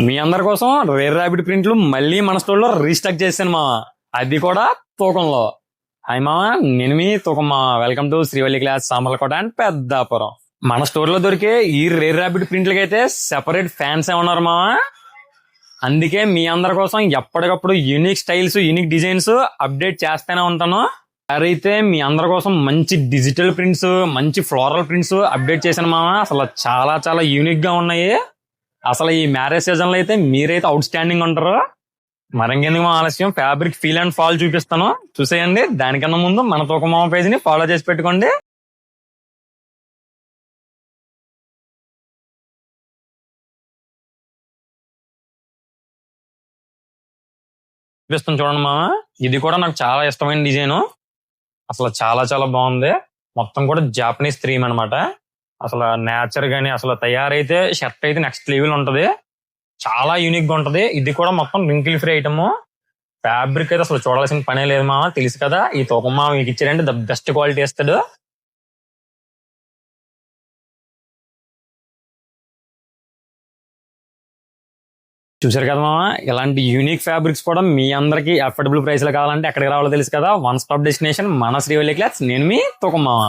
మీ అందరి కోసం rare rabbit ప్రింట్లు మళ్ళీ మన స్టోర్లో రీస్టాక్ చేశాను మామ. అది కూడా తూకంలో. హాయ్ మామ, నేను మీ తూకం మామ. Welcome to Srivalli class, Samarlakota and Peddapuram. మన స్టోర్ లో దొరికే ఈ రేర్ ర్యాబిట్ ప్రింట్లకి అయితే సెపరేట్ ఫ్యాన్స్ ఉన్నారు మామ. అందుకే మీ అందరి కోసం ఎప్పటికప్పుడు unique styles, unique designs update చేస్తూనే ఉంటాను. అయితే మీ అందరి కోసం మంచి డిజిటల్ ప్రింట్స్, మంచి ఫ్లోరల్ ప్రింట్స్ అప్డేట్ చేశాను మామ. అసలు చాలా చాలా యూనిక్ గా ఉన్నాయి. అసలు ఈ మ్యారేజ్ సీజన్ లో అయితే మీరైతే అవుట్ స్టాండింగ్ ఉంటారు. మరింకెందుకు ఆలస్యం, ఫ్యాబ్రిక్ ఫీల్ అండ్ ఫాల్ చూపిస్తాను, చూసేయండి. దానికన్నా ముందు మన తూకమామ పేజ్ ని ఫాలో చేసి పెట్టుకోండి. చూపిస్తాను చూడండి మామ. ఇది కూడా నాకు చాలా ఇష్టమైన డిజైన్. అసలు చాలా చాలా బాగుంది. మొత్తం కూడా జాపనీస్ థీమ్ అనమాట. అసలు నేచర్ గానీ అసలు తయారైతే షర్ట్ అయితే నెక్స్ట్ లెవెల్ ఉంటది. చాలా యూనిక్ గా ఉంటది. ఇది కూడా మొత్తం రింకిల్ ఫ్రీ ఐటమ్. ఫ్యాబ్రిక్ అయితే అసలు చూడాల్సిన పనే లేదు మామ. తెలుసు కదా, ఈ తూకం మామ మీకు ఇచ్చారంటే ద బెస్ట్ క్వాలిటీ ఇస్తాడు. చూసారు కదా మామ, ఇలాంటి యూనిక్ ఫ్యాబ్రిక్స్ కూడా మీ అందరికి అఫోర్డబుల్ ప్రైస్ లో కావాలంటే ఎక్కడికి రావాలో తెలుసు కదా. వన్ స్టాప్ డెస్టినేషన్ మన శ్రీవల్లి క్లాత్స్. నేను మీ తూకం మామ.